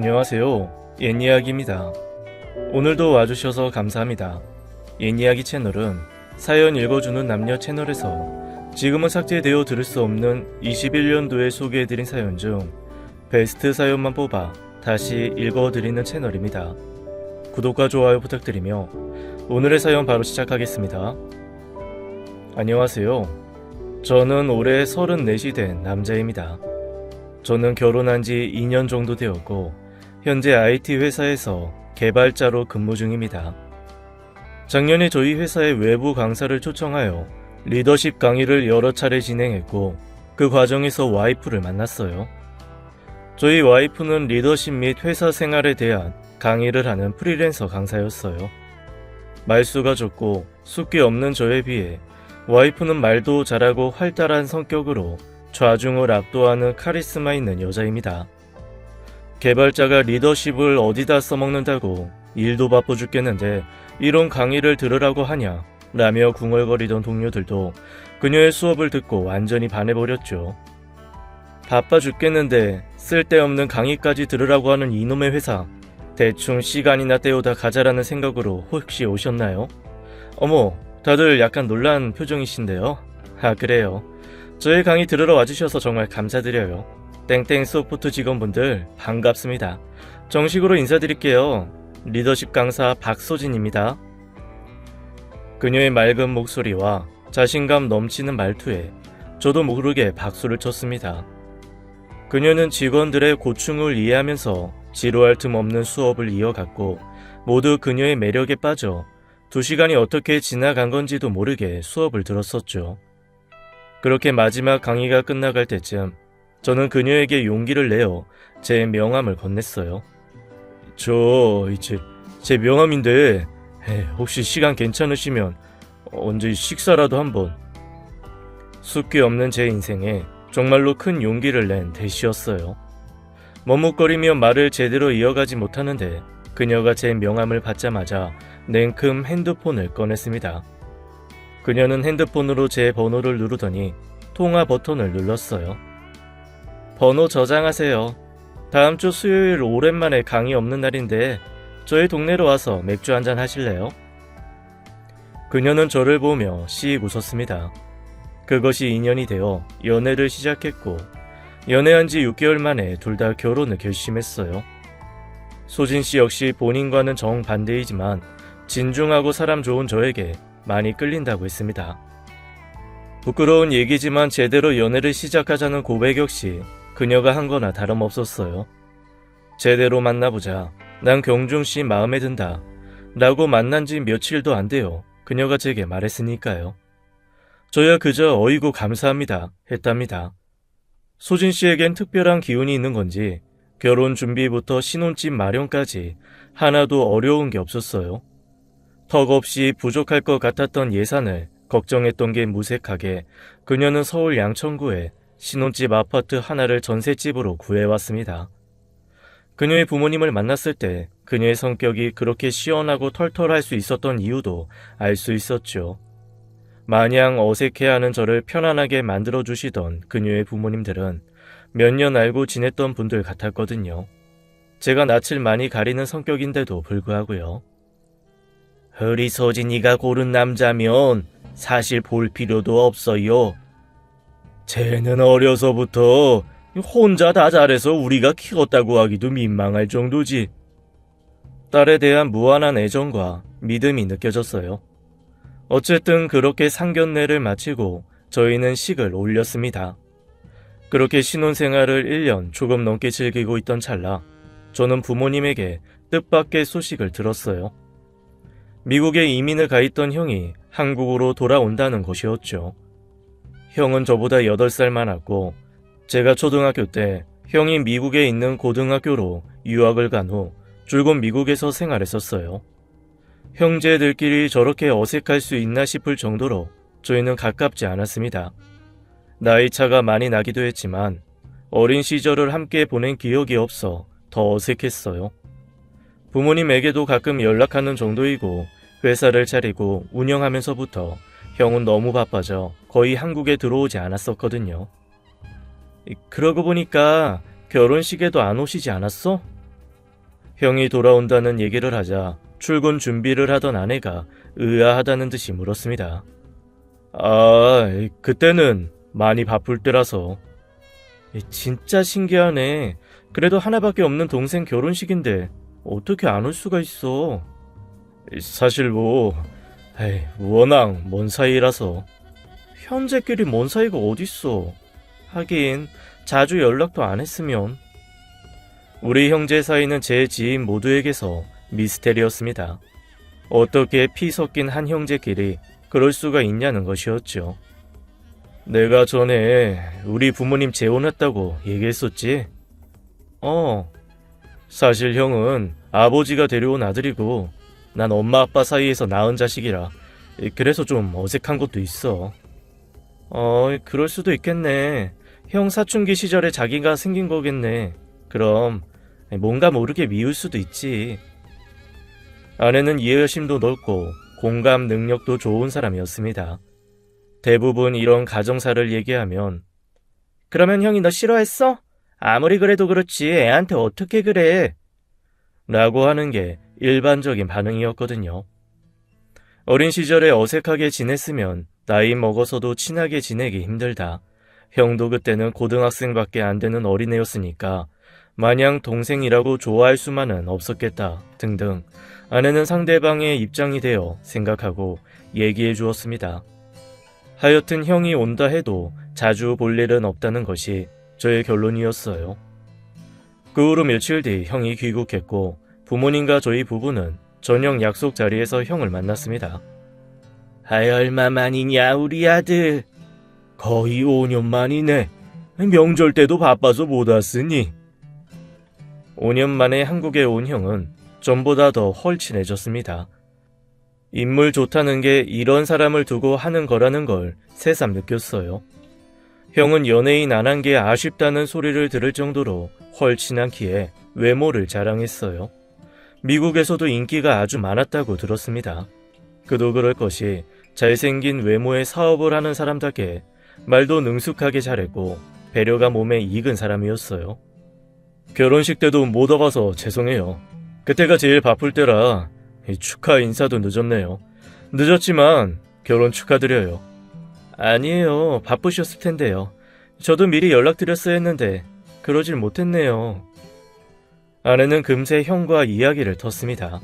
안녕하세요. 옛이야기입니다. 오늘도 와주셔서 감사합니다. 옛이야기 채널은 사연 읽어주는 남녀 채널에서 지금은 삭제되어 들을 수 없는 21년도에 소개해드린 사연 중 베스트 사연만 뽑아 다시 읽어드리는 채널입니다. 구독과 좋아요 부탁드리며 오늘의 사연 바로 시작하겠습니다. 안녕하세요. 저는 올해 34이 된 남자입니다. 저는 결혼한 지 2년 정도 되었고 현재 IT 회사에서 개발자로 근무 중입니다. 작년에 저희 회사에 외부 강사를 초청하여 리더십 강의를 여러 차례 진행했고 그 과정에서 와이프를 만났어요. 저희 와이프는 리더십 및 회사 생활에 대한 강의를 하는 프리랜서 강사였어요. 말수가 적고 숫기 없는 저에 비해 와이프는 말도 잘하고 활달한 성격으로 좌중을 압도하는 카리스마 있는 여자입니다. 개발자가 리더십을 어디다 써먹는다고 일도 바빠 죽겠는데 이런 강의를 들으라고 하냐 라며 궁얼거리던 동료들도 그녀의 수업을 듣고 완전히 반해버렸죠. 바빠 죽겠는데 쓸데없는 강의까지 들으라고 하는 이놈의 회사, 대충 시간이나 때우다 가자라는 생각으로 혹시 오셨나요? 어머, 다들 약간 놀란 표정이신데요? 아, 그래요. 저의 강의 들으러 와주셔서 정말 감사드려요. 땡땡 소프트 직원분들 반갑습니다. 정식으로 인사드릴게요. 리더십 강사 박소진입니다. 그녀의 맑은 목소리와 자신감 넘치는 말투에 저도 모르게 박수를 쳤습니다. 그녀는 직원들의 고충을 이해하면서 지루할 틈 없는 수업을 이어갔고 모두 그녀의 매력에 빠져 2시간이 어떻게 지나간 건지도 모르게 수업을 들었었죠. 그렇게 마지막 강의가 끝나갈 때쯤 저는 그녀에게 용기를 내어 제 명함을 건넸어요. 제 명함인데 혹시 시간 괜찮으시면 언제 식사라도 한번. 숫기 없는 제 인생에 정말로 큰 용기를 낸 대시였어요. 머뭇거리며 말을 제대로 이어가지 못하는데 그녀가 제 명함을 받자마자 냉큼 핸드폰을 꺼냈습니다. 그녀는 핸드폰으로 제 번호를 누르더니 통화 버튼을 눌렀어요. 번호 저장하세요. 다음 주 수요일 오랜만에 강의 없는 날인데 저희 동네로 와서 맥주 한잔 하실래요? 그녀는 저를 보며 씩 웃었습니다. 그것이 인연이 되어 연애를 시작했고 연애한 지 6개월 만에 둘 다 결혼을 결심했어요. 소진 씨 역시 본인과는 정반대이지만 진중하고 사람 좋은 저에게 많이 끌린다고 했습니다. 부끄러운 얘기지만 제대로 연애를 시작하자는 고백 역시 그녀가 한 거나 다름없었어요. 제대로 만나보자. 난 경중씨 마음에 든다. 라고 만난 지 며칠도 안 돼요. 그녀가 제게 말했으니까요. 저야 그저 어이구 감사합니다 했답니다. 소진씨에겐 특별한 기운이 있는 건지 결혼 준비부터 신혼집 마련까지 하나도 어려운 게 없었어요. 턱없이 부족할 것 같았던 예산을 걱정했던 게 무색하게 그녀는 서울 양천구에 신혼집 아파트 하나를 전셋집으로 구해왔습니다. 그녀의 부모님을 만났을 때 그녀의 성격이 그렇게 시원하고 털털할 수 있었던 이유도 알 수 있었죠. 마냥 어색해하는 저를 편안하게 만들어주시던 그녀의 부모님들은 몇 년 알고 지냈던 분들 같았거든요. 제가 낯을 많이 가리는 성격인데도 불구하고요. 우리 서진이가 고른 남자면 사실 볼 필요도 없어요. 쟤는 어려서부터 혼자 다 잘해서 우리가 키웠다고 하기도 민망할 정도지. 딸에 대한 무한한 애정과 믿음이 느껴졌어요. 어쨌든 그렇게 상견례를 마치고 저희는 식을 올렸습니다. 그렇게 신혼생활을 1년 조금 넘게 즐기고 있던 찰나 저는 부모님에게 뜻밖의 소식을 들었어요. 미국에 이민을 가 있던 형이 한국으로 돌아온다는 것이었죠. 형은 저보다 8살 많았고 제가 초등학교 때 형이 미국에 있는 고등학교로 유학을 간 후 줄곧 미국에서 생활했었어요. 형제들끼리 저렇게 어색할 수 있나 싶을 정도로 저희는 가깝지 않았습니다. 나이 차가 많이 나기도 했지만 어린 시절을 함께 보낸 기억이 없어 더 어색했어요. 부모님에게도 가끔 연락하는 정도이고 회사를 차리고 운영하면서부터 형은 너무 바빠져 거의 한국에 들어오지 않았었거든요. 그러고 보니까 결혼식에도 안 오시지 않았어? 형이 돌아온다는 얘기를 하자 출근 준비를 하던 아내가 의아하다는 듯이 물었습니다. 그때는 많이 바쁠 때라서. 진짜 신기하네. 그래도 하나밖에 없는 동생 결혼식인데 어떻게 안 올 수가 있어. 사실 워낙 먼 사이라서. 현재끼리 먼 사이가 어딨어. 하긴 자주 연락도 안 했으면. 우리 형제 사이는 제 지인 모두에게서 미스테리였습니다. 어떻게 피 섞인 한 형제끼리 그럴 수가 있냐는 것이었죠. 내가 전에 우리 부모님 재혼했다고 얘기했었지? 사실 형은 아버지가 데려온 아들이고 난 엄마 아빠 사이에서 낳은 자식이라 그래서 좀 어색한 것도 있어. 그럴 수도 있겠네. 형 사춘기 시절에 자기가 생긴 거겠네. 그럼 뭔가 모르게 미울 수도 있지. 아내는 이해심도 넓고 공감 능력도 좋은 사람이었습니다. 대부분 이런 가정사를 얘기하면 그러면 형이 너 싫어했어? 아무리 그래도 그렇지 애한테 어떻게 그래? 라고 하는 게 일반적인 반응이었거든요. 어린 시절에 어색하게 지냈으면 나이 먹어서도 친하게 지내기 힘들다. 형도 그때는 고등학생밖에 안 되는 어린애였으니까 마냥 동생이라고 좋아할 수만은 없었겠다 등등 아내는 상대방의 입장이 되어 생각하고 얘기해 주었습니다. 하여튼 형이 온다 해도 자주 볼 일은 없다는 것이 저의 결론이었어요. 그 후로 며칠 뒤 형이 귀국했고 부모님과 저희 부부는 저녁 약속 자리에서 형을 만났습니다. 얼마 만이냐 우리 아들. 거의 5년 만이네. 명절 때도 바빠서 못 왔으니. 5년 만에 한국에 온 형은 전보다 더 헐친해졌습니다. 인물 좋다는 게 이런 사람을 두고 하는 거라는 걸 새삼 느꼈어요. 형은 연예인 안 한 게 아쉽다는 소리를 들을 정도로 헐친하기에 외모를 자랑했어요. 미국에서도 인기가 아주 많았다고 들었습니다. 그도 그럴 것이 잘생긴 외모에 사업을 하는 사람답게 말도 능숙하게 잘했고 배려가 몸에 익은 사람이었어요. 결혼식 때도 못 와봐서 죄송해요. 그때가 제일 바쁠 때라 축하 인사도 늦었네요. 늦었지만 결혼 축하드려요. 아니에요. 바쁘셨을 텐데요. 저도 미리 연락드렸어야 했는데 그러질 못했네요. 아내는 금세 형과 이야기를 텄습니다.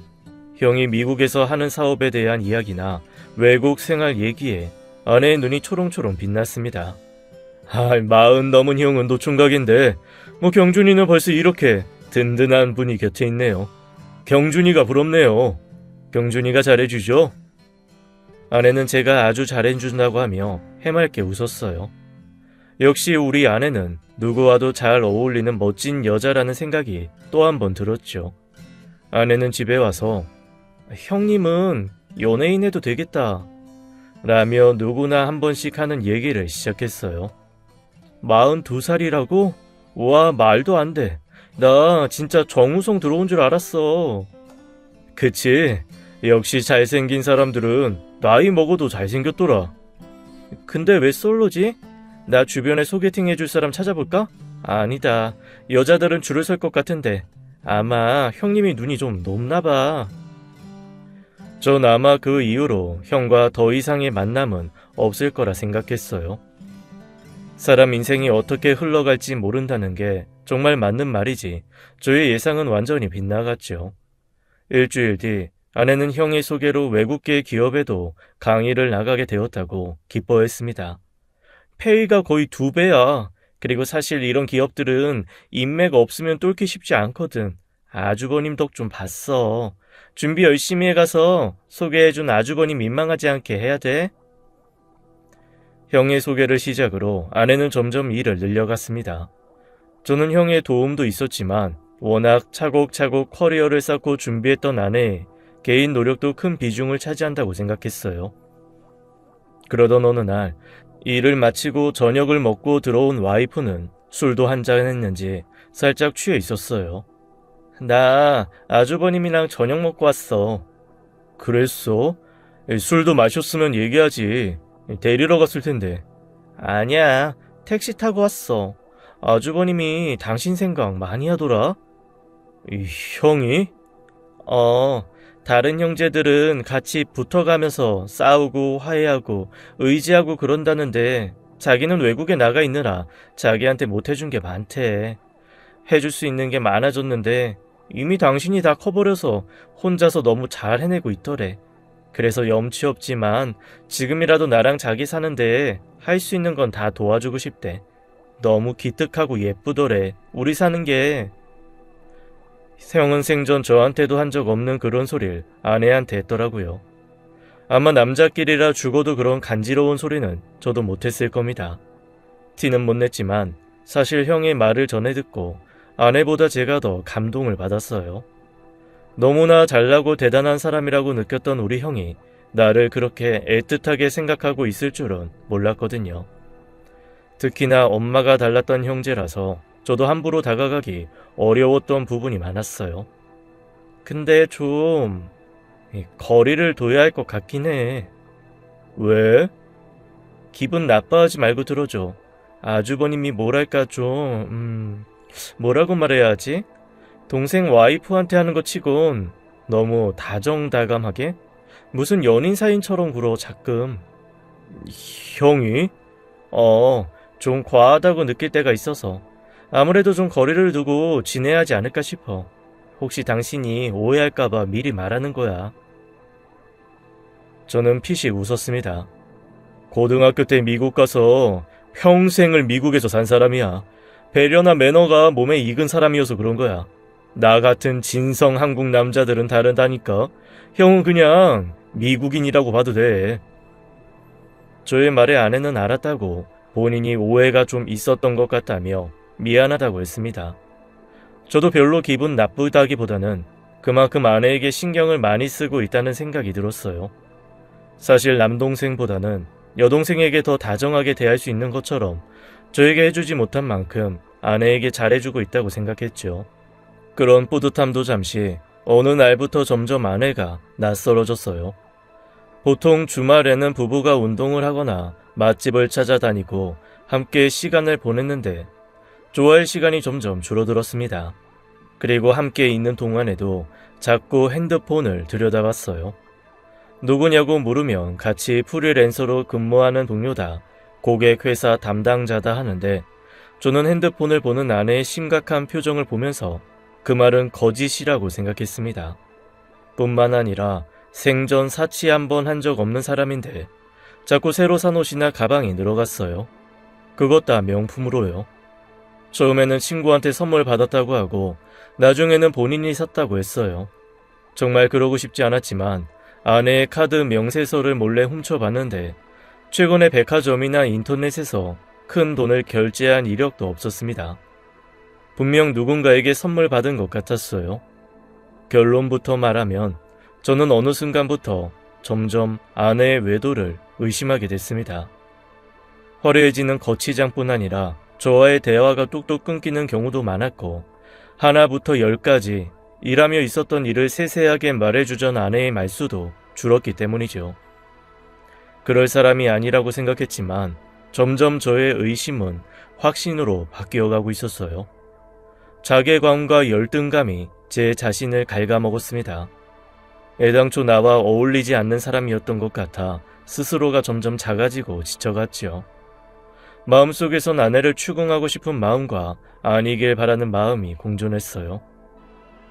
형이 미국에서 하는 사업에 대한 이야기나 외국 생활 얘기에 아내의 눈이 초롱초롱 빛났습니다. 40 넘은 형은 노총각인데 경준이는 벌써 이렇게 든든한 분이 곁에 있네요. 경준이가 부럽네요. 경준이가 잘해주죠? 아내는 제가 아주 잘해준다고 하며 해맑게 웃었어요. 역시 우리 아내는 누구와도 잘 어울리는 멋진 여자라는 생각이 또 한 번 들었죠. 아내는 집에 와서 형님은 연예인 해도 되겠다 라며 누구나 한 번씩 하는 얘기를 시작했어요. 42살이라고? 와, 말도 안 돼. 나 진짜 정우성 들어온 줄 알았어. 그치? 역시 잘생긴 사람들은 나이 먹어도 잘생겼더라. 근데 왜 솔로지? 나 주변에 소개팅 해줄 사람 찾아볼까? 아니다. 여자들은 줄을 설 것 같은데 아마 형님이 눈이 좀 높나봐. 전 아마 그 이후로 형과 더 이상의 만남은 없을 거라 생각했어요. 사람 인생이 어떻게 흘러갈지 모른다는 게 정말 맞는 말이지 저의 예상은 완전히 빗나갔죠. 일주일 뒤 아내는 형의 소개로 외국계 기업에도 강의를 나가게 되었다고 기뻐했습니다. 페이가 거의 2배야. 그리고 사실 이런 기업들은 인맥 없으면 뚫기 쉽지 않거든. 아주버님 덕 좀 봤어. 준비 열심히 해가서 소개해준 아주버님 민망하지 않게 해야 돼. 형의 소개를 시작으로 아내는 점점 일을 늘려갔습니다. 저는 형의 도움도 있었지만 워낙 차곡차곡 커리어를 쌓고 준비했던 아내의 개인 노력도 큰 비중을 차지한다고 생각했어요. 그러던 어느 날 일을 마치고 저녁을 먹고 들어온 와이프는 술도 한잔 했는지 살짝 취해 있었어요. 나 아주버님이랑 저녁 먹고 왔어. 그랬어? 술도 마셨으면 얘기하지. 데리러 갔을 텐데. 아니야, 택시 타고 왔어. 아주버님이 당신 생각 많이 하더라. 이 형이? 어, 다른 형제들은 같이 붙어가면서 싸우고 화해하고 의지하고 그런다는데 자기는 외국에 나가 있느라 자기한테 못 해준 게 많대. 해줄 수 있는 게 많아졌는데 이미 당신이 다 커버려서 혼자서 너무 잘 해내고 있더래. 그래서 염치 없지만 지금이라도 나랑 자기 사는데 할 수 있는 건 다 도와주고 싶대. 너무 기특하고 예쁘더래. 우리 사는 게. 형은 생전 저한테도 한 적 없는 그런 소리를 아내한테 했더라고요. 아마 남자끼리라 죽어도 그런 간지러운 소리는 저도 못했을 겁니다. 티는 못 냈지만 사실 형의 말을 전해 듣고 아내보다 제가 더 감동을 받았어요. 너무나 잘나고 대단한 사람이라고 느꼈던 우리 형이 나를 그렇게 애틋하게 생각하고 있을 줄은 몰랐거든요. 특히나 엄마가 달랐던 형제라서 저도 함부로 다가가기 어려웠던 부분이 많았어요. 근데 좀 거리를 둬야 할 것 같긴 해. 왜? 기분 나빠하지 말고 들어줘. 아주버님이 뭐랄까 좀 뭐라고 말해야 하지? 동생 와이프한테 하는 것 치곤 너무 다정다감하게? 무슨 연인 사이처럼 굴어 자끔. 형이? 좀 과하다고 느낄 때가 있어서 아무래도 좀 거리를 두고 지내야 하지 않을까 싶어. 혹시 당신이 오해할까봐 미리 말하는 거야. 저는 피식 웃었습니다. 고등학교 때 미국 가서 평생을 미국에서 산 사람이야. 배려나 매너가 몸에 익은 사람이어서 그런 거야. 나 같은 진성 한국 남자들은 다르다니까. 형은 그냥 미국인이라고 봐도 돼. 저의 말에 아내는 알았다고 본인이 오해가 좀 있었던 것 같다며 미안하다고 했습니다. 저도 별로 기분 나쁘다기보다는 그만큼 아내에게 신경을 많이 쓰고 있다는 생각이 들었어요. 사실 남동생보다는 여동생에게 더 다정하게 대할 수 있는 것처럼 저에게 해주지 못한 만큼 아내에게 잘해주고 있다고 생각했죠. 그런 뿌듯함도 잠시 어느 날부터 점점 아내가 낯설어졌어요. 보통 주말에는 부부가 운동을 하거나 맛집을 찾아다니고 함께 시간을 보냈는데 좋아할 시간이 점점 줄어들었습니다. 그리고 함께 있는 동안에도 자꾸 핸드폰을 들여다봤어요. 누구냐고 물으면 같이 프리랜서로 근무하는 동료다, 고객회사 담당자다 하는데 저는 핸드폰을 보는 아내의 심각한 표정을 보면서 그 말은 거짓이라고 생각했습니다. 뿐만 아니라 생전 사치 한 번 한 적 없는 사람인데 자꾸 새로 산 옷이나 가방이 늘어갔어요. 그것 다 명품으로요. 처음에는 친구한테 선물 받았다고 하고 나중에는 본인이 샀다고 했어요. 정말 그러고 싶지 않았지만 아내의 카드 명세서를 몰래 훔쳐봤는데 최근에 백화점이나 인터넷에서 큰 돈을 결제한 이력도 없었습니다. 분명 누군가에게 선물 받은 것 같았어요. 결론부터 말하면 저는 어느 순간부터 점점 아내의 외도를 의심하게 됐습니다. 화려해지는 거치장뿐 아니라 저와의 대화가 뚝뚝 끊기는 경우도 많았고 하나부터 10까지 일하며 있었던 일을 세세하게 말해주던 아내의 말수도 줄었기 때문이죠. 그럴 사람이 아니라고 생각했지만 점점 저의 의심은 확신으로 바뀌어가고 있었어요. 자괴감과 열등감이 제 자신을 갉아먹었습니다. 애당초 나와 어울리지 않는 사람이었던 것 같아 스스로가 점점 작아지고 지쳐갔지요. 마음속에선 아내를 추궁하고 싶은 마음과 아니길 바라는 마음이 공존했어요.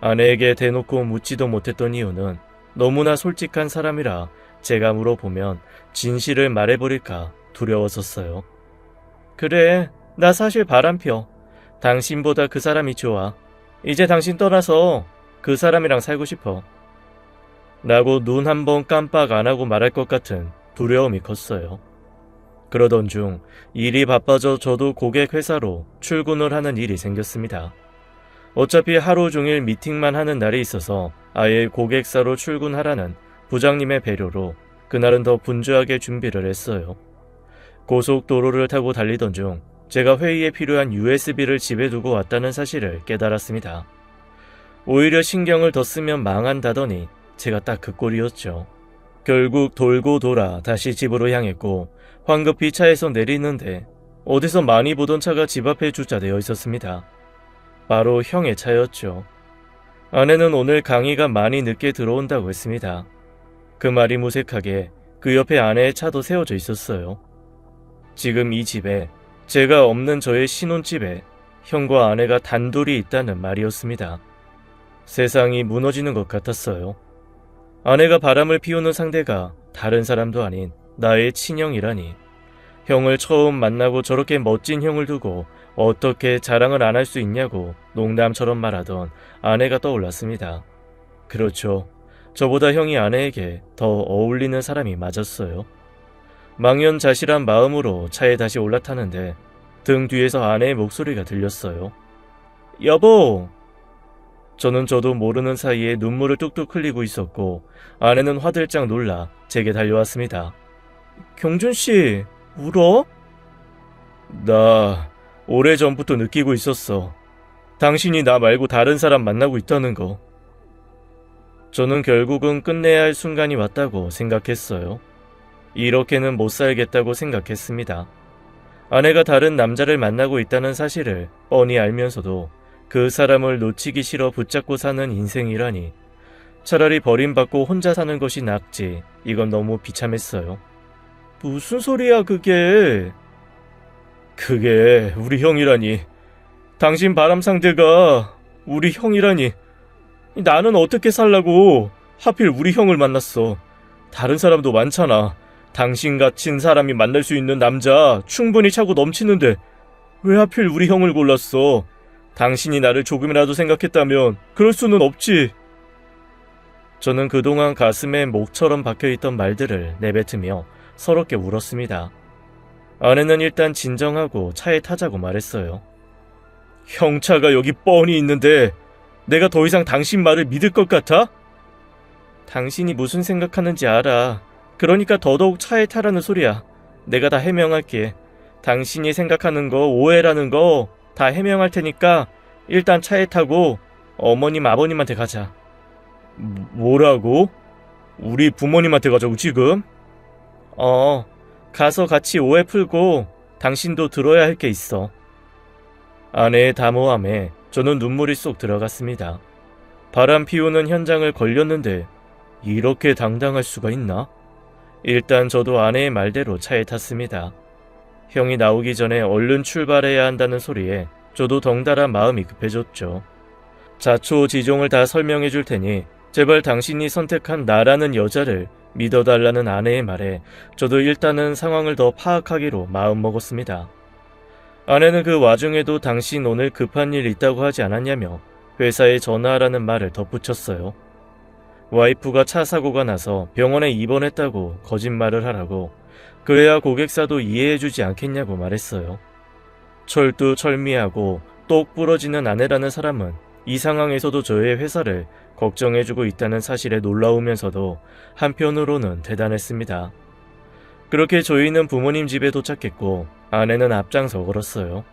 아내에게 대놓고 묻지도 못했던 이유는 너무나 솔직한 사람이라 제가 물어보면 진실을 말해버릴까 두려웠었어요. 그래, 나 사실 바람펴. 당신보다 그 사람이 좋아. 이제 당신 떠나서 그 사람이랑 살고 싶어. 라고 눈 한 번 깜빡 안 하고 말할 것 같은 두려움이 컸어요. 그러던 중 일이 바빠져 저도 고객 회사로 출근을 하는 일이 생겼습니다. 어차피 하루 종일 미팅만 하는 날이 있어서 아예 고객사로 출근하라는 부장님의 배려로 그날은 더 분주하게 준비를 했어요. 고속도로를 타고 달리던 중 제가 회의에 필요한 USB를 집에 두고 왔다는 사실을 깨달았습니다. 오히려 신경을 더 쓰면 망한다더니 제가 딱 그 꼴이었죠. 결국 돌고 돌아 다시 집으로 향했고 황급히 차에서 내리는데 어디서 많이 보던 차가 집 앞에 주차되어 있었습니다. 바로 형의 차였죠. 아내는 오늘 강희가 많이 늦게 들어온다고 했습니다. 그 말이 무색하게 그 옆에 아내의 차도 세워져 있었어요. 지금 이 집에, 제가 없는 저의 신혼집에 형과 아내가 단둘이 있다는 말이었습니다. 세상이 무너지는 것 같았어요. 아내가 바람을 피우는 상대가 다른 사람도 아닌 나의 친형이라니. 형을 처음 만나고 저렇게 멋진 형을 두고 어떻게 자랑을 안 할 수 있냐고 농담처럼 말하던 아내가 떠올랐습니다. 그렇죠. 저보다 형이 아내에게 더 어울리는 사람이 맞았어요. 망연자실한 마음으로 차에 다시 올라타는데 등 뒤에서 아내의 목소리가 들렸어요. 여보! 저도 모르는 사이에 눈물을 뚝뚝 흘리고 있었고 아내는 화들짝 놀라 제게 달려왔습니다. 경준씨, 울어? 나 오래전부터 느끼고 있었어. 당신이 나 말고 다른 사람 만나고 있다는 거. 저는 결국은 끝내야 할 순간이 왔다고 생각했어요. 이렇게는 못 살겠다고 생각했습니다. 아내가 다른 남자를 만나고 있다는 사실을 뻔히 알면서도 그 사람을 놓치기 싫어 붙잡고 사는 인생이라니. 차라리 버림받고 혼자 사는 것이 낫지. 이건 너무 비참했어요. 무슨 소리야 그게. 그게 우리 형이라니. 당신 바람 상대가 우리 형이라니. 나는 어떻게 살라고 하필 우리 형을 만났어. 다른 사람도 많잖아. 당신같은 사람이 만날 수 있는 남자 충분히 차고 넘치는데 왜 하필 우리 형을 골랐어. 당신이 나를 조금이라도 생각했다면 그럴 수는 없지. 저는 그동안 가슴에 목처럼 박혀있던 말들을 내뱉으며 서럽게 울었습니다. 아내는 일단 진정하고 차에 타자고 말했어요. 형 차가 여기 뻔히 있는데 내가 더 이상 당신 말을 믿을 것 같아? 당신이 무슨 생각하는지 알아. 그러니까 더더욱 차에 타라는 소리야. 내가 다 해명할게. 당신이 생각하는 거, 오해라는 거 다 해명할 테니까 일단 차에 타고 어머님, 아버님한테 가자. 뭐라고? 우리 부모님한테 가자고 지금? 가서 같이 오해 풀고 당신도 들어야 할 게 있어. 아내의 담호함에 저는 눈물이 쏙 들어갔습니다. 바람 피우는 현장을 걸렸는데 이렇게 당당할 수가 있나? 일단 저도 아내의 말대로 차에 탔습니다. 형이 나오기 전에 얼른 출발해야 한다는 소리에 저도 덩달아 마음이 급해졌죠. 자초지종을 다 설명해 줄 테니 제발 당신이 선택한 나라는 여자를 믿어달라는 아내의 말에 저도 일단은 상황을 더 파악하기로 마음먹었습니다. 아내는 그 와중에도 당신 오늘 급한 일 있다고 하지 않았냐며 회사에 전화하라는 말을 덧붙였어요. 와이프가 차 사고가 나서 병원에 입원했다고 거짓말을 하라고, 그래야 고객사도 이해해주지 않겠냐고 말했어요. 철두철미하고 똑 부러지는 아내라는 사람은 이 상황에서도 저의 회사를 걱정해주고 있다는 사실에 놀라우면서도 한편으로는 대단했습니다. 그렇게 저희는 부모님 집에 도착했고 아내는 앞장서 걸었어요.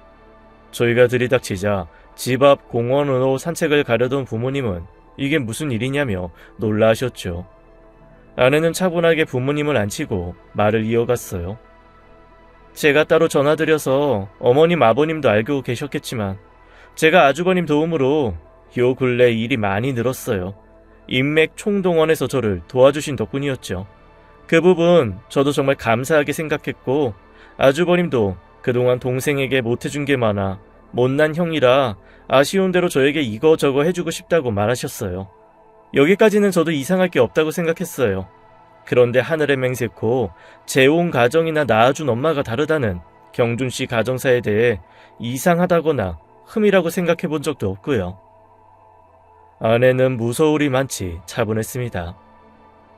저희가 들이닥치자 집 앞 공원으로 산책을 가려던 부모님은 이게 무슨 일이냐며 놀라하셨죠. 아내는 차분하게 부모님을 앉히고 말을 이어갔어요. 제가 따로 전화드려서 어머님 아버님도 알고 계셨겠지만 제가 아주버님 도움으로 요 근래 일이 많이 늘었어요. 인맥 총동원해서 저를 도와주신 덕분이었죠. 그 부분 저도 정말 감사하게 생각했고 아주버님도 그동안 동생에게 못해준 게 많아 못난 형이라 아쉬운 대로 저에게 이거저거 해주고 싶다고 말하셨어요. 여기까지는 저도 이상할 게 없다고 생각했어요. 그런데 하늘의 맹세코 재혼 가정이나 낳아준 엄마가 다르다는 경준씨 가정사에 대해 이상하다거나 흠이라고 생각해 본 적도 없고요. 아내는 무서울이 많지 차분했습니다.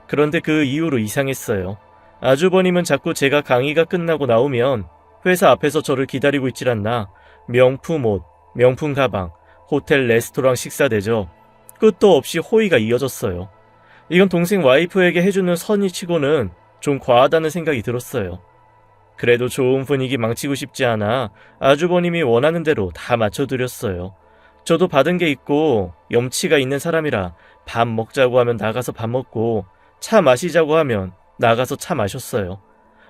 그런데 그 이후로 이상했어요. 아주버님은 자꾸 제가 강의가 끝나고 나오면 회사 앞에서 저를 기다리고 있질 않나 명품 옷, 명품 가방, 호텔 레스토랑 식사 대접, 끝도 없이 호의가 이어졌어요. 이건 동생 와이프에게 해주는 선의치고는 좀 과하다는 생각이 들었어요. 그래도 좋은 분위기 망치고 싶지 않아 아주버님이 원하는 대로 다 맞춰드렸어요. 저도 받은 게 있고 염치가 있는 사람이라 밥 먹자고 하면 나가서 밥 먹고 차 마시자고 하면 나가서 차 마셨어요.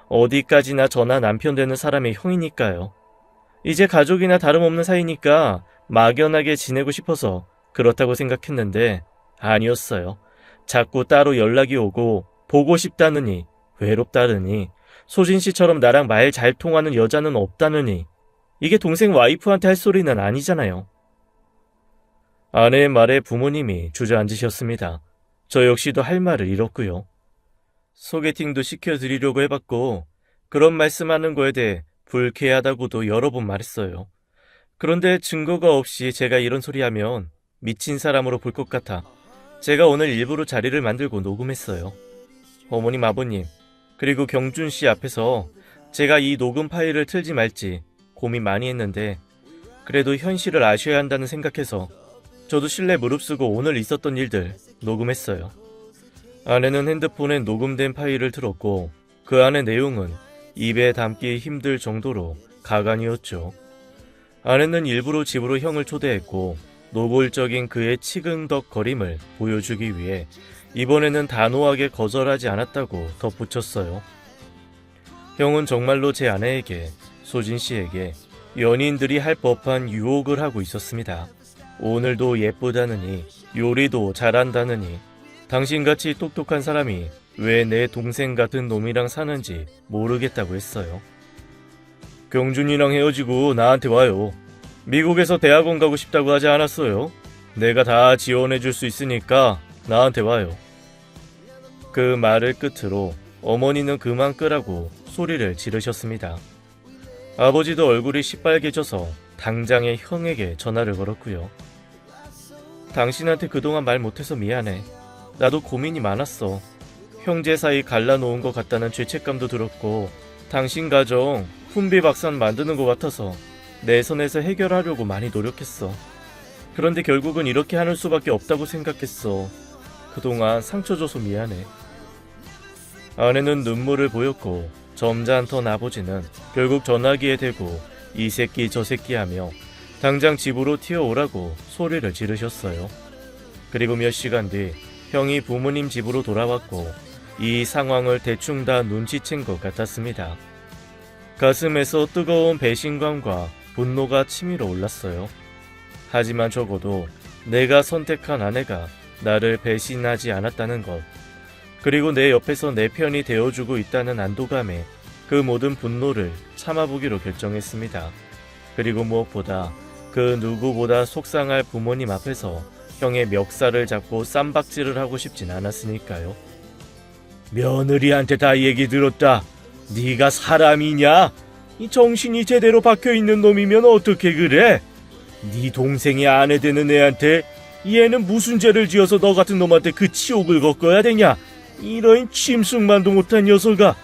어디까지나 저나 남편 되는 사람의 형이니까요. 이제 가족이나 다름없는 사이니까 막연하게 지내고 싶어서 그렇다고 생각했는데 아니었어요. 자꾸 따로 연락이 오고 보고 싶다느니 외롭다느니 소진 씨처럼 나랑 말 잘 통하는 여자는 없다느니 이게 동생 와이프한테 할 소리는 아니잖아요. 아내의 말에 부모님이 주저앉으셨습니다. 저 역시도 할 말을 잃었고요. 소개팅도 시켜드리려고 해봤고 그런 말씀하는 거에 대해 불쾌하다고도 여러 번 말했어요. 그런데 증거가 없이 제가 이런 소리 하면 미친 사람으로 볼 것 같아 제가 오늘 일부러 자리를 만들고 녹음했어요. 어머님, 아버님, 그리고 경준 씨 앞에서 제가 이 녹음 파일을 틀지 말지 고민 많이 했는데 그래도 현실을 아셔야 한다는 생각해서 저도 실내 무릅쓰고 오늘 있었던 일들 녹음했어요. 아내는 핸드폰에 녹음된 파일을 틀었고 그 안의 내용은 입에 담기 힘들 정도로 가관이었죠. 아내는 일부러 집으로 형을 초대했고 노골적인 그의 치근덕거림을 보여주기 위해 이번에는 단호하게 거절하지 않았다고 덧붙였어요. 형은 정말로 제 아내에게, 소진 씨에게 연인들이 할 법한 유혹을 하고 있었습니다. 오늘도 예쁘다느니 요리도 잘한다느니 당신같이 똑똑한 사람이 왜 내 동생 같은 놈이랑 사는지 모르겠다고 했어요. 경준이랑 헤어지고 나한테 와요. 미국에서 대학원 가고 싶다고 하지 않았어요? 내가 다 지원해줄 수 있으니까 나한테 와요. 그 말을 끝으로 어머니는 그만 끄라고 소리를 지르셨습니다. 아버지도 얼굴이 시빨개져서 당장에 형에게 전화를 걸었고요. 당신한테 그동안 말 못해서 미안해. 나도 고민이 많았어. 형제 사이 갈라놓은 것 같다는 죄책감도 들었고 당신 가정 혼비박산 만드는 것 같아서 내 선에서 해결하려고 많이 노력했어. 그런데 결국은 이렇게 하는 수밖에 없다고 생각했어. 그동안 상처 줘서 미안해. 아내는 눈물을 보였고 점잖던 아버지는 결국 전화기에 대고 이 새끼 저 새끼 하며 당장 집으로 튀어오라고 소리를 지르셨어요. 그리고 몇 시간 뒤 형이 부모님 집으로 돌아왔고 이 상황을 대충 다 눈치챈 것 같았습니다. 가슴에서 뜨거운 배신감과 분노가 치밀어 올랐어요. 하지만 적어도 내가 선택한 아내가 나를 배신하지 않았다는 것, 그리고 내 옆에서 내 편이 되어주고 있다는 안도감에 그 모든 분노를 참아보기로 결정했습니다. 그리고 무엇보다 그 누구보다 속상할 부모님 앞에서 형의 멱살을 잡고 쌈박질을 하고 싶진 않았으니까요. 며느리한테 다 얘기 들었다. 네가 사람이냐? 이 정신이 제대로 박혀있는 놈이면 어떻게 그래? 네 동생의 아내 되는 애한테 얘는 무슨 죄를 지어서 너 같은 놈한테 그 치욕을 겪어야 되냐? 이런 침승만도 못한 녀석아.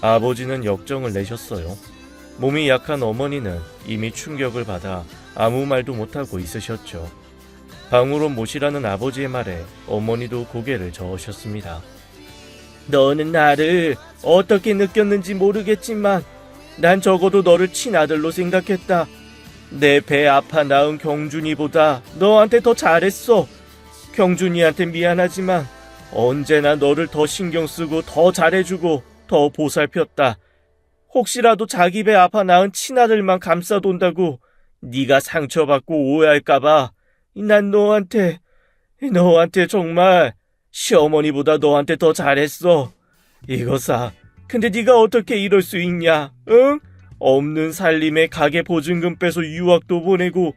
아버지는 역정을 내셨어요. 몸이 약한 어머니는 이미 충격을 받아 아무 말도 못하고 있으셨죠. 방으로 모시라는 아버지의 말에 어머니도 고개를 저으셨습니다. 너는 나를 어떻게 느꼈는지 모르겠지만 난 적어도 너를 친아들로 생각했다. 내 배 아파 낳은 경준이보다 너한테 더 잘했어. 경준이한테 미안하지만 언제나 너를 더 신경 쓰고 더 잘해주고 더 보살폈다. 혹시라도 자기 배 아파 낳은 친아들만 감싸돈다고 네가 상처받고 오해할까봐 난 너한테 정말 시어머니보다 너한테 더 잘했어. 이거사. 근데 네가 어떻게 이럴 수 있냐? 응? 없는 살림에 가게 보증금 빼서 유학도 보내고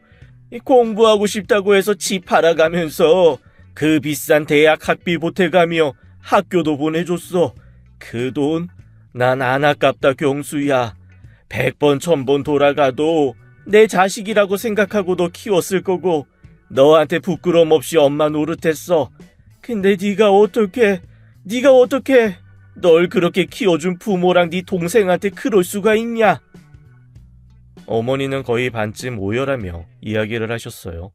공부하고 싶다고 해서 집 팔아가면서 그 비싼 대학 학비 보태가며 학교도 보내줬어. 그 돈 난 안 아깝다 경수야. 100번 1000번 돌아가도 내 자식이라고 생각하고 너 키웠을 거고 너한테 부끄럼 없이 엄마 노릇했어. 근데 네가 어떻게 널 그렇게 키워준 부모랑 네 동생한테 그럴 수가 있냐? 어머니는 거의 반쯤 오열하며 이야기를 하셨어요.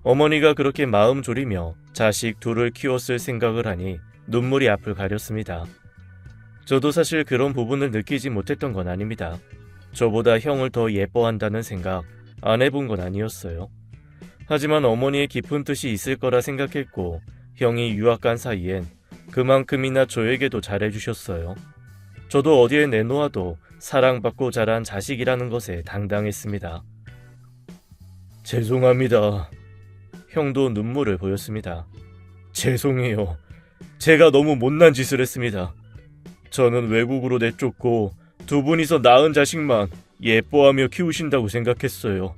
어머니가 그렇게 마음 졸이며 자식 둘을 키웠을 생각을 하니 눈물이 앞을 가렸습니다. 저도 사실 그런 부분을 느끼지 못했던 건 아닙니다. 저보다 형을 더 예뻐한다는 생각 안 해본 건 아니었어요. 하지만 어머니의 깊은 뜻이 있을 거라 생각했고 형이 유학 간 사이엔 그만큼이나 저에게도 잘해주셨어요. 저도 어디에 내놓아도 사랑받고 자란 자식이라는 것에 당당했습니다. 죄송합니다. 형도 눈물을 보였습니다. 죄송해요. 제가 너무 못난 짓을 했습니다. 저는 외국으로 내쫓고 두 분이서 낳은 자식만 예뻐하며 키우신다고 생각했어요.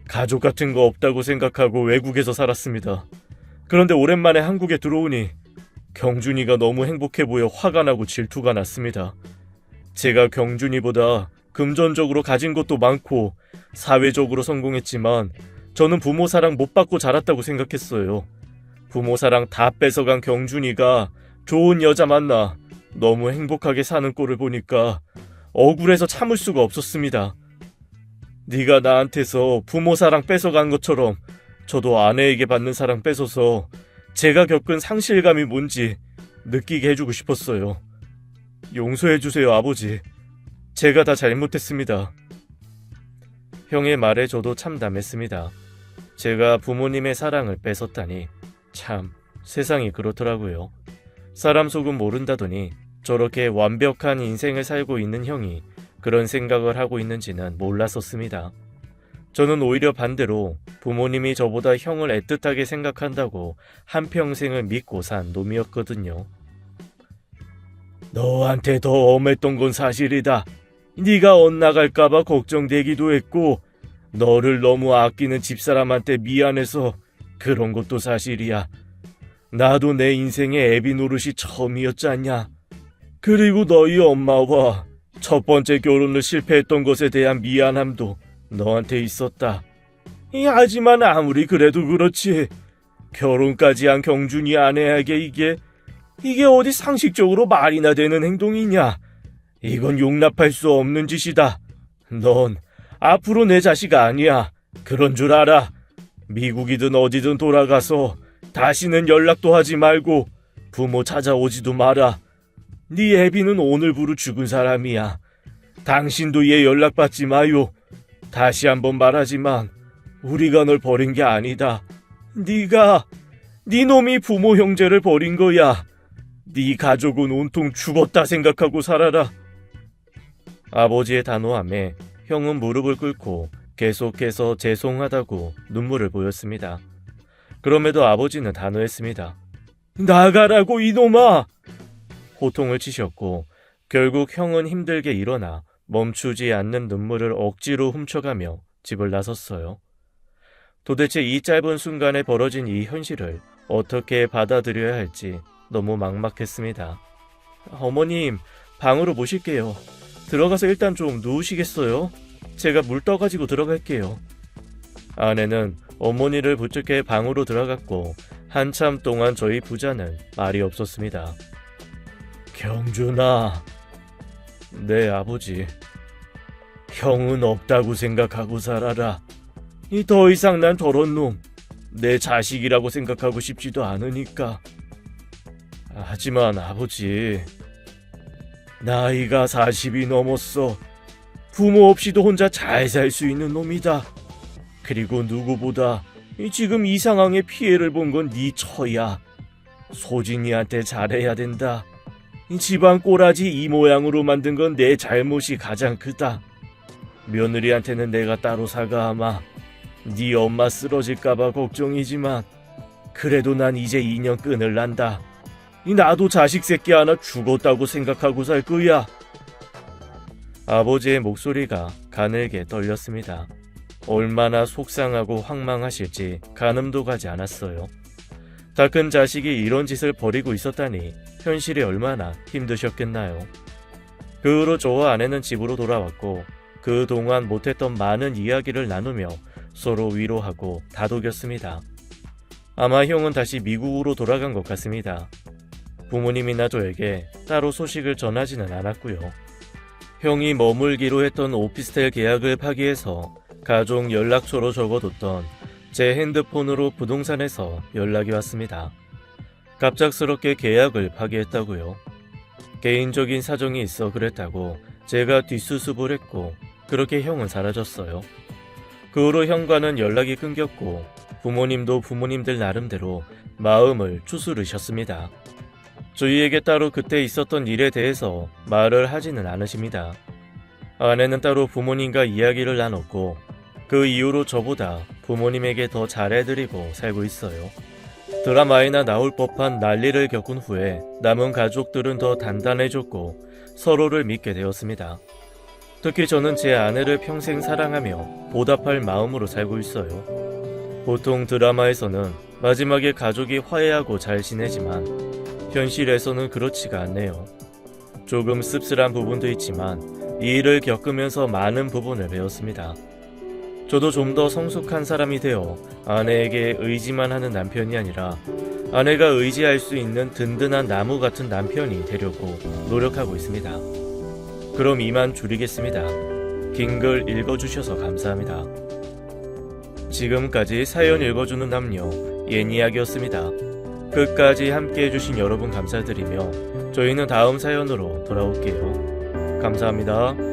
가족 같은 거 없다고 생각하고 외국에서 살았습니다. 그런데 오랜만에 한국에 들어오니 경준이가 너무 행복해 보여 화가 나고 질투가 났습니다. 제가 경준이보다 금전적으로 가진 것도 많고 사회적으로 성공했지만 저는 부모 사랑 못 받고 자랐다고 생각했어요. 부모 사랑 다 뺏어간 경준이가 좋은 여자 만나 너무 행복하게 사는 꼴을 보니까 억울해서 참을 수가 없었습니다. 네가 나한테서 부모 사랑 뺏어간 것처럼 저도 아내에게 받는 사랑 뺏어서 제가 겪은 상실감이 뭔지 느끼게 해주고 싶었어요. 용서해주세요, 아버지. 제가 다 잘못했습니다. 형의 말에 저도 참담했습니다. 제가 부모님의 사랑을 뺏었다니 참 세상이 그렇더라고요. 사람 속은 모른다더니 저렇게 완벽한 인생을 살고 있는 형이 그런 생각을 하고 있는지는 몰랐었습니다. 저는 오히려 반대로 부모님이 저보다 형을 애틋하게 생각한다고 한평생을 믿고 산 놈이었거든요. 너한테 더 엄했던 건 사실이다. 네가 엇나갈까봐 걱정되기도 했고 너를 너무 아끼는 집사람한테 미안해서 그런 것도 사실이야. 나도 내 인생에 애비 노릇이 처음이었지 않냐. 그리고 너희 엄마와 첫 번째 결혼을 실패했던 것에 대한 미안함도 너한테 있었다. 하지만 아무리 그래도 그렇지 결혼까지 한 경준이 아내에게 이게 어디 상식적으로 말이나 되는 행동이냐. 이건 용납할 수 없는 짓이다. 넌 앞으로 내 자식 아니야. 그런 줄 알아. 미국이든 어디든 돌아가서 다시는 연락도 하지 말고 부모 찾아오지도 마라. 네 애비는 오늘부로 죽은 사람이야. 당신도 얘 연락받지 마요. 다시 한번 말하지만 우리가 널 버린 게 아니다. 네 놈이 부모 형제를 버린 거야. 네 가족은 온통 죽었다 생각하고 살아라. 아버지의 단호함에 형은 무릎을 꿇고 계속해서 죄송하다고 눈물을 보였습니다. 그럼에도 아버지는 단호했습니다. 나가라고 이놈아! 호통을 치셨고 결국 형은 힘들게 일어나 멈추지 않는 눈물을 억지로 훔쳐가며 집을 나섰어요. 도대체 이 짧은 순간에 벌어진 이 현실을 어떻게 받아들여야 할지 너무 막막했습니다. 어머님, 방으로 모실게요. 들어가서 일단 좀 누우시겠어요? 제가 물 떠가지고 들어갈게요. 아내는 어머니를 부축해 방으로 들어갔고 한참 동안 저희 부자는 말이 없었습니다. 경준아. 네, 아버지. 형은 없다고 생각하고 살아라. 더 이상 난 저런 놈 내 자식이라고 생각하고 싶지도 않으니까. 하지만 아버지, 나이가 40이 넘었어. 부모 없이도 혼자 잘 살 수 있는 놈이다. 그리고 누구보다 지금 이 상황에 피해를 본 건 네 처야. 소진이한테 잘해야 된다. 집안 꼬라지 이 모양으로 만든 건 내 잘못이 가장 크다. 며느리한테는 내가 따로 사과하마. 네 엄마 쓰러질까봐 걱정이지만 그래도 난 이제 인연 끈을 난다. 나도 자식 새끼 하나 죽었다고 생각하고 살 거야. 아버지의 목소리가 가늘게 떨렸습니다. 얼마나 속상하고 황망하실지 가늠도 가지 않았어요. 다 큰 자식이 이런 짓을 벌이고 있었다니 현실이 얼마나 힘드셨겠나요. 그 후로 저와 아내는 집으로 돌아왔고 그동안 못했던 많은 이야기를 나누며 서로 위로하고 다독였습니다. 아마 형은 다시 미국으로 돌아간 것 같습니다. 부모님이나 저에게 따로 소식을 전하지는 않았고요. 형이 머물기로 했던 오피스텔 계약을 파기해서 가족 연락처로 적어뒀던 제 핸드폰으로 부동산에서 연락이 왔습니다. 갑작스럽게 계약을 파기했다고요. 개인적인 사정이 있어 그랬다고 제가 뒷수습을 했고 그렇게 형은 사라졌어요. 그 후로 형과는 연락이 끊겼고 부모님도 부모님들 나름대로 마음을 추스르셨습니다. 저희에게 따로 그때 있었던 일에 대해서 말을 하지는 않으십니다. 아내는 따로 부모님과 이야기를 나눴고 그 이후로 저보다 부모님에게 더 잘해드리고 살고 있어요. 드라마에나 나올 법한 난리를 겪은 후에 남은 가족들은 더 단단해졌고 서로를 믿게 되었습니다. 특히 저는 제 아내를 평생 사랑하며 보답할 마음으로 살고 있어요. 보통 드라마에서는 마지막에 가족이 화해하고 잘 지내지만 현실에서는 그렇지가 않네요. 조금 씁쓸한 부분도 있지만 이 일을 겪으면서 많은 부분을 배웠습니다. 저도 좀 더 성숙한 사람이 되어 아내에게 의지만 하는 남편이 아니라 아내가 의지할 수 있는 든든한 나무 같은 남편이 되려고 노력하고 있습니다. 그럼 이만 줄이겠습니다. 긴 글 읽어주셔서 감사합니다. 지금까지 사연 읽어주는 남녀 예니악이었습니다. 끝까지 함께 해주신 여러분 감사드리며 저희는 다음 사연으로 돌아올게요. 감사합니다.